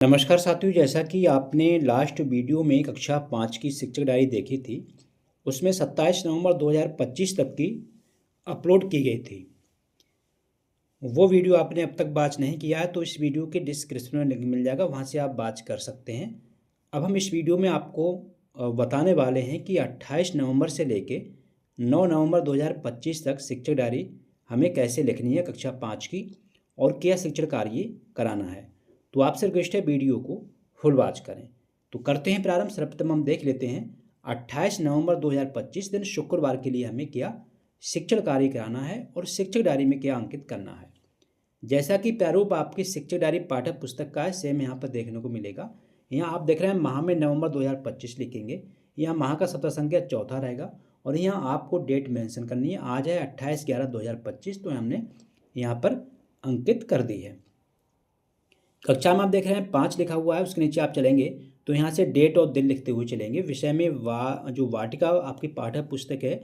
नमस्कार साथियों, जैसा कि आपने लास्ट वीडियो में कक्षा 5 की शिक्षक डायरी देखी थी, उसमें 27 नवंबर 2025 तक की अपलोड की गई थी। वो वीडियो आपने अब तक वॉच नहीं किया है तो इस वीडियो के डिस्क्रिप्शन में लिंक मिल जाएगा, वहाँ से आप वॉच कर सकते हैं। अब हम इस वीडियो में आपको बताने वाले हैं कि 28 नवंबर से लेके 9 नवंबर 2025 तक शिक्षक डायरी हमें कैसे लिखनी है कक्षा 5 की और क्या शिक्षण कार्य कराना है। तो आपसे रिक्वेस्ट है वीडियो को फुल वॉच करें। तो करते हैं प्रारंभ। सर्वप्रथम हम देख लेते हैं 28 नवंबर 2025 दिन शुक्रवार के लिए हमें क्या शिक्षण कार्य कराना है और शिक्षक डायरी में क्या अंकित करना है। जैसा कि प्रारूप आपकी शिक्षक डायरी पाठ्य पुस्तक का है, सेम यहाँ पर देखने को मिलेगा। यहाँ आप देख रहे हैं माह में नवंबर 2025 लिखेंगे, यहाँ माह का सप्ताह संख्या चौथा रहेगा और यहाँ आपको डेट मेंशन करनी है। आज है 28/11/2025, तो हमने यहाँ पर अंकित कर दी है। कक्षा में आप देख रहे हैं 5 लिखा हुआ है, उसके नीचे आप चलेंगे तो यहाँ से डेट और दिन लिखते हुए चलेंगे। विषय में जो वाटिका आपकी पाठ्य पुस्तक है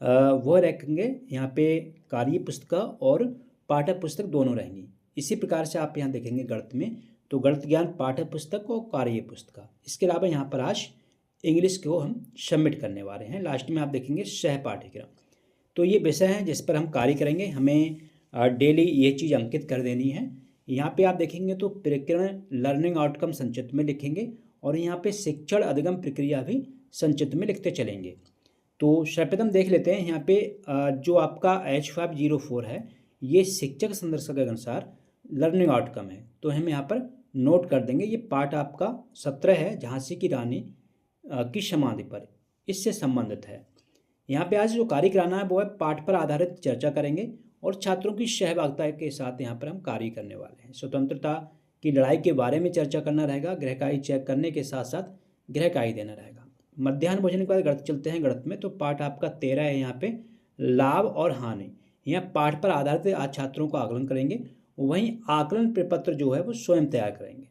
वह रखेंगे। यहाँ पे कार्य पुस्तिका और पाठ्य पुस्तक दोनों रहेंगी। इसी प्रकार से आप यहाँ देखेंगे गणित में तो गणित ज्ञान पाठ्य पुस्तक और कार्य पुस्तिका। इसके अलावा यहाँ पर आज इंग्लिश को हम सबमिट करने वाले हैं। लास्ट में आप देखेंगे सह पाठ्यक्रम। तो ये विषय है जिस पर हम कार्य करेंगे। हमें डेली ये चीज़ अंकित कर देनी है। यहाँ पे आप देखेंगे तो प्रकीर्ण लर्निंग आउटकम संक्षिप्त में लिखेंगे और यहाँ पे शिक्षण अधिगम प्रक्रिया भी संक्षिप्त में लिखते चलेंगे। तो सर्वप्रथम देख लेते हैं यहाँ पे जो आपका H504 है ये शिक्षक संदर्शक के अनुसार लर्निंग आउटकम है, तो हम यहाँ पर नोट कर देंगे। ये पाठ आपका 17 है, झांसी की रानी की समाधि पर, इससे संबंधित है। यहाँ पे आज जो कार्य कराना है वो है पाठ पर आधारित चर्चा करेंगे और छात्रों की सहभागिता के साथ यहाँ पर हम कार्य करने वाले हैं। स्वतंत्रता की लड़ाई के बारे में चर्चा करना रहेगा। गृहकार्य चेक करने के साथ साथ गृहकार्य देना रहेगा। मध्याह्न भोजन के बाद गणित चलते हैं। गणित में तो पाठ आपका 13 है, यहाँ पे लाभ और हानि। यहाँ पाठ पर आधारित आज छात्रों को आकलन करेंगे, वहीं आकलन प्रपत्र जो है वो स्वयं तैयार करेंगे।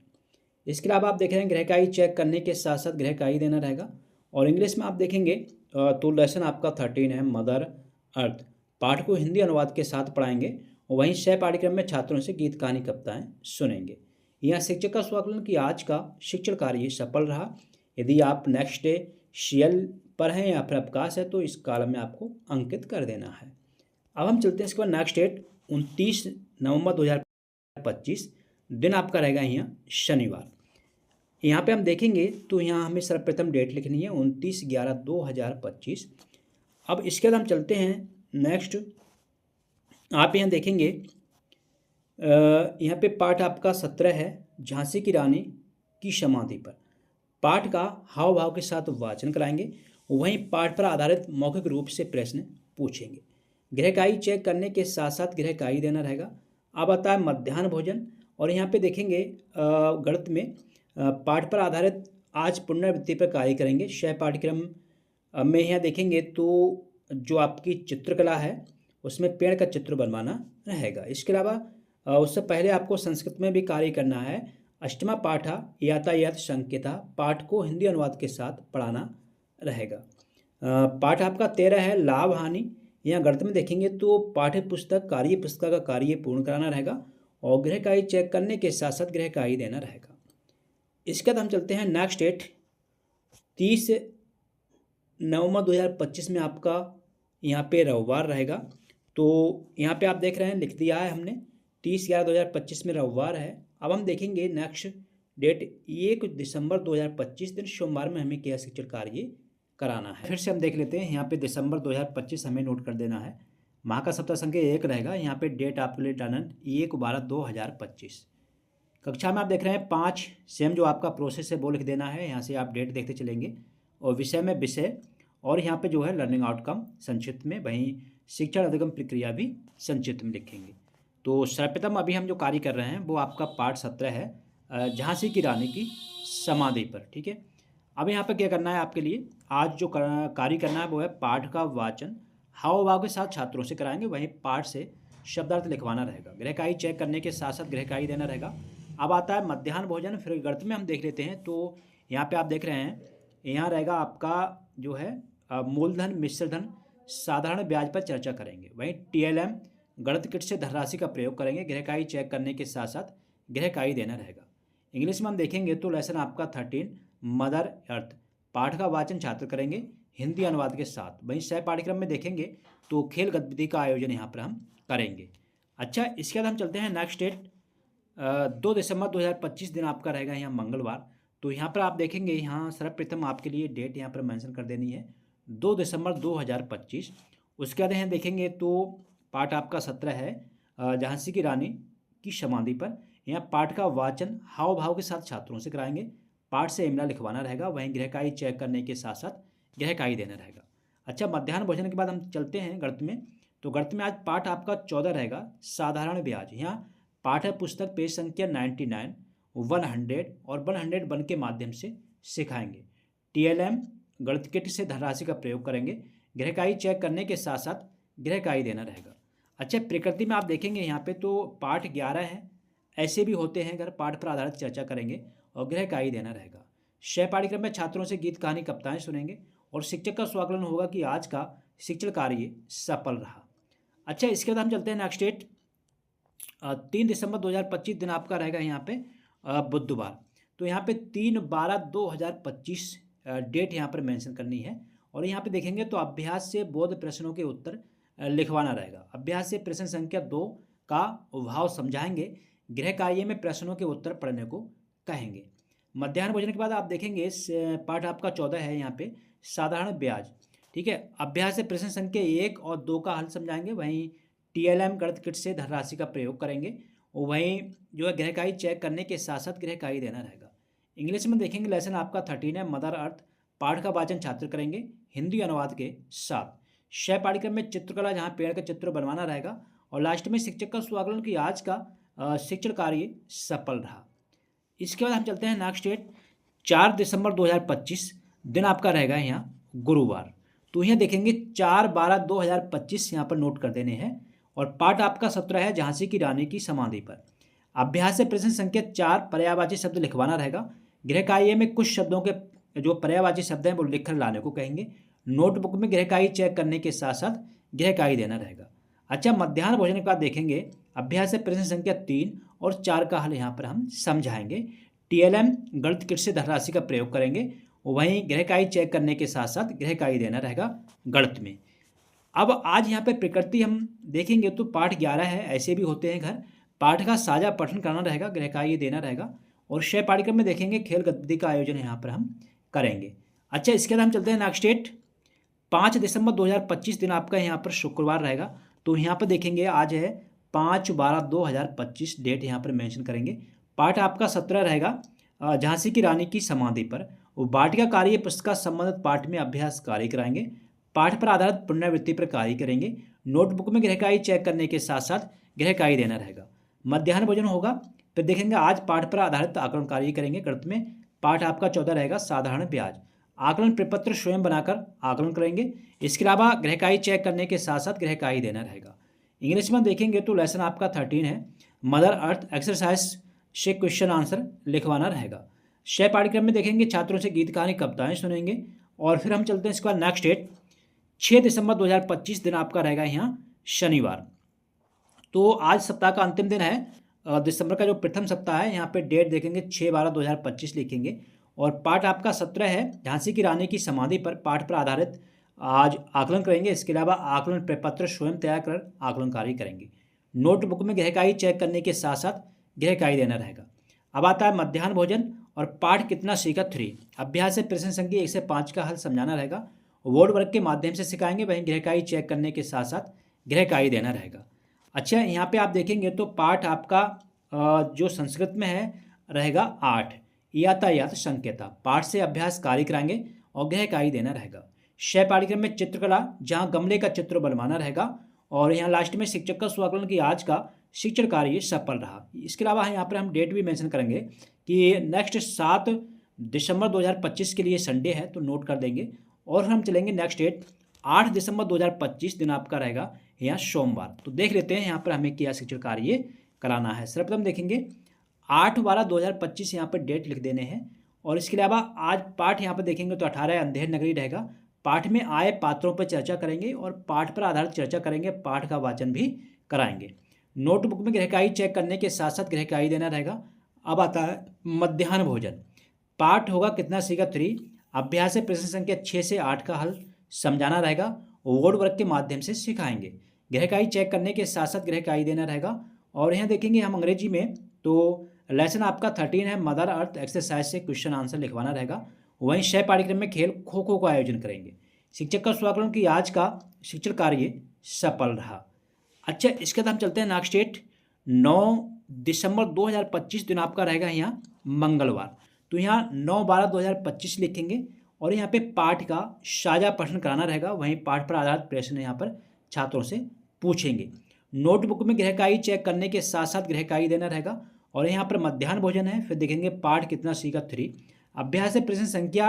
इसके अलावा आप देख रहे हैं गृहकार्य चेक करने के साथ साथ गृहकार्य देना रहेगा। और इंग्लिश में आप देखेंगे तो लेसन आपका 13 है मदर अर्थ। पाठ को हिंदी अनुवाद के साथ पढ़ाएंगे, वहीं सह पाठ्यक्रम में छात्रों से गीत कहानी कविताएं सुनेंगे। यहाँ शिक्षक का स्वाकलन कि आज का शिक्षण कार्य सफल रहा। यदि आप नेक्स्ट डे CL पर हैं या फिर अवकाश है तो इस कॉलम में आपको अंकित कर देना है। अब हम चलते हैं इसके बाद नेक्स्ट डेट 29 नवंबर 2025 दिन आपका रहेगा यहाँ शनिवार। यहाँ पे हम देखेंगे तो यहाँ हमें सर्वप्रथम डेट लिखनी है 29/11/2025। अब इसके बाद हम चलते हैं नेक्स्ट। आप यहाँ देखेंगे यहाँ पे पाठ आपका 17 है, झांसी की रानी की समाधि पर। पाठ का हाव भाव के साथ वाचन कराएंगे, वहीं पाठ पर आधारित मौखिक रूप से प्रश्न पूछेंगे। गृहकार्य चेक करने के साथ साथ गृहकार्य देना रहेगा। अब आता है मध्याह्न भोजन और यहाँ पे देखेंगे गणित में पाठ पर आधारित आज पुनरावृत्ति पर कार्य करेंगे। सह पाठ्यक्रम में यहाँ देखेंगे तो जो आपकी चित्रकला है उसमें पेड़ का चित्र बनवाना रहेगा। इसके अलावा उससे पहले आपको संस्कृत में भी कार्य करना है। अष्टमा पाठा यातायात संकेता पाठ को हिंदी अनुवाद के साथ पढ़ाना रहेगा। पाठ आपका 13 है लाभ हानि। यहाँ गणित में देखेंगे तो पाठ्य पुस्तक कार्य पुस्तक का कार्य पूर्ण कराना रहेगा और गृहकार्य चेक करने के साथ साथ गृहकार्य देना रहेगा। इसके बाद हम चलते हैं नेक्स्ट डेट 30 नवंबर 2025 में आपका यहाँ पे रविवार रहेगा। तो यहाँ पे आप देख रहे हैं लिख दिया है हमने 30/11/2025 में रविवार है। अब हम देखेंगे नेक्स्ट डेट 1 दिसंबर 2025 दिन सोमवार में हमें क्या शिक्षण कार्य कराना है। फिर से हम देख लेते हैं। यहाँ पे दिसंबर 2025 हमें नोट कर देना है। माह का सप्ताह संख्या 1 रहेगा। यहाँ पे डेट आपके लिए डन 1/12/2025। कक्षा में आप देख रहे हैं 5 सेम जो आपका प्रोसेस है वो लिख देना है। यहाँ से आप डेट देखते चलेंगे और विषय में विषय और यहाँ पे जो है लर्निंग आउटकम संक्षिप्त में, वहीं शिक्षण अधिगम प्रक्रिया भी संक्षिप्त में लिखेंगे। तो सर्वप्रथम अभी हम जो कार्य कर रहे हैं वो आपका पाठ 17 है झांसी की रानी की समाधि पर। ठीक है, अब यहाँ पर क्या करना है आपके लिए आज जो कार्य करना है वो है पाठ का वाचन हाव भाव के साथ छात्रों से कराएंगे, वहीं पाठ से शब्दार्थ लिखवाना रहेगा। गृहकार्य चेक करने के साथ साथ गृहकार्य देना रहेगा। अब आता है मध्याह्न भोजन। फिर गणित में हम देख लेते हैं तो यहाँ पे आप देख रहे हैं यहाँ रहेगा आपका जो है मूलधन मिश्रधन साधारण ब्याज पर चर्चा करेंगे, वहीं TLM गणित किट से धनराशि का प्रयोग करेंगे। गृहकार्य चेक करने के साथ साथ गृहकार्य देना रहेगा। इंग्लिश में हम देखेंगे तो लेसन आपका 13 मदर अर्थ, पाठ का वाचन छात्र करेंगे हिंदी अनुवाद के साथ। वहीं सह पाठ्यक्रम में देखेंगे तो खेल गतिविधि का आयोजन यहाँ पर हम करेंगे। अच्छा, इसके बाद हम चलते हैं नेक्स्ट डेट। 2 दिसंबर 2025 दिन आपका रहेगा यहाँ मंगलवार। तो यहाँ पर आप देखेंगे, यहाँ सर्वप्रथम आपके लिए डेट यहाँ पर मेंशन कर देनी है 2 दिसंबर 2025। उसके बाद यहाँ देखेंगे तो पाठ आपका 17 है झांसी की रानी की समाधि पर। यहाँ पाठ का वाचन हाव भाव के साथ छात्रों से कराएंगे। पाठ से इमला लिखवाना रहेगा, वहीं गृहकार्य चेक करने के साथ साथ गृहकार्य देना रहेगा। अच्छा, मध्याह्न भोजन के बाद हम चलते हैं गणित में। तो गणित में आज पाठ आपका 14 रहेगा साधारण ब्याज। यहाँ पाठ्य पुस्तक पेज संख्या 99, 100 और 101 के माध्यम से सिखाएंगे। TLM गणित किट से धनराशि का प्रयोग करेंगे। गृहकार्य चेक करने के साथ साथ गृहकार्य देना रहेगा। अच्छा, प्रकृति में आप देखेंगे यहाँ पे तो पाठ 11 है, ऐसे भी होते हैं अगर पाठ पर आधारित चर्चा करेंगे और गृहकार्य देना रहेगा। शय पाठ्यक्रम में छात्रों से गीत कहानी कविताएं सुनेंगे और शिक्षक का स्वाकलन होगा कि आज का शिक्षण कार्य सफल रहा। अच्छा, इसके बाद हम चलते हैं नेक्स्ट डेट। 3 दिसंबर 2025 दिन आपका रहेगा यहाँ पे बुधवार। तो यहाँ पे 3/12/2025 डेट यहाँ पर मेंशन करनी है। और यहाँ पे देखेंगे तो अभ्यास से बोध प्रश्नों के उत्तर लिखवाना रहेगा। अभ्यास से प्रश्न संख्या 2 का भाव समझाएंगे। गृह कार्य में प्रश्नों के उत्तर पढ़ने को कहेंगे। मध्याह्न भोजन के बाद आप देखेंगे पाठ आपका 14 है यहाँ पे साधारण ब्याज। ठीक है, अभ्यास से प्रश्न संख्या 1 और 2 का हल समझाएंगे। वहीं TLM गणित किट से धनराशि का प्रयोग करेंगे और वहीं जो है गृहकार्य चेक करने के साथ साथ गृहकार्य देना रहेगा। इंग्लिश में देखेंगे लेसन आपका 13 है मदर अर्थ, पाठ का वाचन छात्र करेंगे हिंदी अनुवाद के साथ। शय पाठ्यक्रम में चित्रकला, जहाँ पेड़ का चित्र बनवाना रहेगा। और लास्ट में शिक्षक का स्वागत कि आज का शिक्षण कार्य सफल रहा। इसके बाद हम चलते हैं नेक्स्ट डेट। 4 दिसंबर 2025 दिन आपका रहेगा यहाँ गुरुवार। तो यहाँ देखेंगे 4/12/2025 यहाँ पर नोट कर देने हैं। और पाठ आपका 17 है झांसी की रानी की समाधि पर। अभ्यास से प्रश्न संख्या 4 पर्यायवाची शब्द लिखवाना रहेगा। गृहकार्य में कुछ शब्दों के जो पर्यायवाची शब्द हैं वो लिखकर लाने को कहेंगे। नोटबुक में गृहकार्य चेक करने के साथ साथ गृहकार्य देना रहेगा। अच्छा, मध्याह्न भोजन के बाद देखेंगे अभ्यास से प्रश्न संख्या 3 और 4 का हल यहाँ पर हम समझाएंगे। TLM गणित किट से धनराशि का प्रयोग करेंगे। वहीं गृहकार्य चेक करने के साथ साथ गृहकार्य देना रहेगा गणित में। अब आज यहाँ पे प्रकृति हम देखेंगे तो पाठ 11 है, ऐसे भी होते हैं घर। पाठ का साझा पठन करना रहेगा, गृहकार्य देना रहेगा। और शय पाठ्यक्रम में देखेंगे खेल गतिविधि का आयोजन यहाँ पर हम करेंगे। अच्छा, इसके बाद हम चलते हैं नेक्स्ट डेट। 5 दिसंबर 2025 दिन आपका यहाँ पर शुक्रवार रहेगा। तो यहाँ पर देखेंगे आज है 5/12/2025 डेट यहाँ पर मेंशन करेंगे। पाठ आपका 17 रहेगा झांसी की रानी की समाधि पर। वो वाटिका कार्य पुस्तक का संबंधित पाठ में अभ्यास कार्य कराएंगे। पाठ पर आधारित पुनरावृत्ति पर कार्य करेंगे। नोटबुक में गृहकार्य चेक करने के साथ साथ गृहकार्य देना रहेगा। मध्याह्न भोजन होगा। फिर देखेंगे आज पाठ पर आधारित आकलन कार्य करेंगे। गणित में पाठ आपका 14 रहेगा साधारण ब्याज। आकलन प्रपत्र स्वयं बनाकर आकलन करेंगे। इसके अलावा गृहकार्य चेक करने के साथ साथ गृहकार्य देना रहेगा। इंग्लिश में देखेंगे तो लेसन आपका 13 है मदर अर्थ एक्सरसाइज से क्वेश्चन आंसर लिखवाना रहेगा। शय पाठ्यक्रम में देखेंगे छात्रों से गीत कहानी कविताएं सुनेंगे। और फिर हम चलते हैं इसके बाद नेक्स्ट डेट। 6 दिसंबर 2025 दिन आपका रहेगा यहाँ शनिवार। तो आज सप्ताह का अंतिम दिन है। दिसंबर का जो प्रथम सप्ताह है यहाँ पे डेट देखेंगे 6/12/2025 लिखेंगे। और पाठ आपका 17 है झांसी की रानी की समाधि पर। पाठ पर आधारित आज आकलन करेंगे। इसके अलावा आकलन प्रपत्र स्वयं तैयार कर आकलन कार्य करेंगे। नोटबुक में गृहकार्य चेक करने के साथ साथ गृहकार्य देना रहेगा। अब आता है मध्याह्न भोजन और पाठ कितना सीखा 3। अभ्यास से प्रश्न संख्या 1 से 5 का हल समझाना रहेगा। वर्ड वर्क के माध्यम से सिखाएंगे। वहीं गृहकार्य चेक करने के साथ साथ गृहकार्य देना रहेगा। अच्छा, यहाँ पे आप देखेंगे तो पाठ आपका जो संस्कृत में है रहेगा 8 यातायात संकेता। पाठ से अभ्यास कार्य कराएंगे और गृहकार्य देना रहेगा। शय पाठ्यक्रम में चित्रकला, जहाँ गमले का चित्र बनवाना रहेगा। और यहाँ लास्ट में शिक्षक का स्वाकलन कि आज का शिक्षण कार्य सफल रहा। इसके अलावा यहाँ पर हम डेट भी मेंशन करेंगे कि नेक्स्ट 7 दिसंबर 2025 के लिए संडे है, तो नोट कर देंगे। और हम चलेंगे नेक्स्ट डेट 8 दिसंबर 2025 दिन आपका रहेगा यहाँ सोमवार। तो देख लेते हैं यहाँ पर हमें क्या शिक्षण कार्य कराना है। सर्वप्रथम देखेंगे 8/12/2025 यहाँ पर डेट लिख देने हैं। और इसके अलावा आज पाठ यहाँ पर देखेंगे तो 18 अंधेर नगरी रहेगा। पाठ में आए पात्रों पर चर्चा करेंगे और पाठ पर आधारित चर्चा करेंगे। पाठ का वाचन भी कराएंगे। नोटबुक में गृहकार्य चेक करने के साथ साथ गृहकार्य देना रहेगा। अब आता है मध्याह्न भोजन। पाठ होगा कितना सीखा 3, अभ्यास है प्रश्न संख्या 6 से 8 का हल समझाना रहेगा, वर्ड वर्क के माध्यम से सिखाएंगे। गृहकार्य चेक करने के साथ साथ गृहकार्य देना रहेगा। और यहाँ देखेंगे हम अंग्रेजी में, तो लेसन आपका 13 है मदर अर्थ एक्सरसाइज से क्वेश्चन आंसर लिखवाना रहेगा। वहीं शय पाठ्यक्रम में खेल खो खो का आयोजन करेंगे। शिक्षक का स्वागत कि आज का शिक्षण कार्य सफल रहा। अच्छा, इसके बाद हम चलते हैं नेक्स्ट डेट 9 दिसंबर 2025 दिन आपका रहेगा यहाँ मंगलवार। तो यहाँ 9/12/2025 लिखेंगे और यहाँ पे पाठ का साझा प्रश्न कराना रहेगा। वहीं पाठ पर आधारित प्रश्न यहाँ पर छात्रों से पूछेंगे। नोटबुक में गृहकार्य चेक करने के साथ साथ गृहकार्य देना रहेगा। और यहाँ पर मध्याह्न भोजन है। फिर देखेंगे पाठ कितना सीखा 3, अभ्यास है प्रश्न संख्या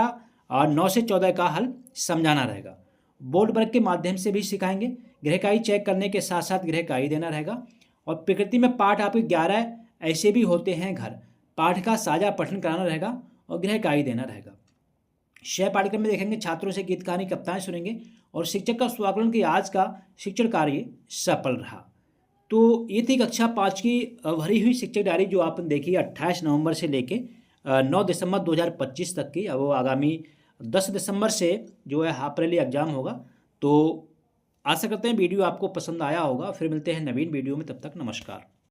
9 से 14 का हल समझाना रहेगा। बोर्ड वर्क के माध्यम से भी सिखाएंगे। गृहकार्य चेक करने के साथ साथ गृहकार्य देना रहेगा। और प्रकृति में पाठ आपके 11 ऐसे भी होते हैं घर, पाठ का साझा पठन कराना रहेगा और गृहकार्य देना रहेगा। शय पाठ्यक्रम में देखेंगे छात्रों से गीत कहानी कविताएं सुनेंगे और शिक्षक का स्वागत कि आज का शिक्षण कार्य सफल रहा। तो ये थी कक्षा 5 की भरी हुई शिक्षक डायरी जो आपने देखी 28 नवंबर से लेके 9 दिसंबर 2025 तक की। अब वो आगामी 10 दिसंबर से जो है हाफ ईयरली एग्जाम होगा। तो आशा करते हैं वीडियो आपको पसंद आया होगा। फिर मिलते हैं नवीन वीडियो में, तब तक नमस्कार।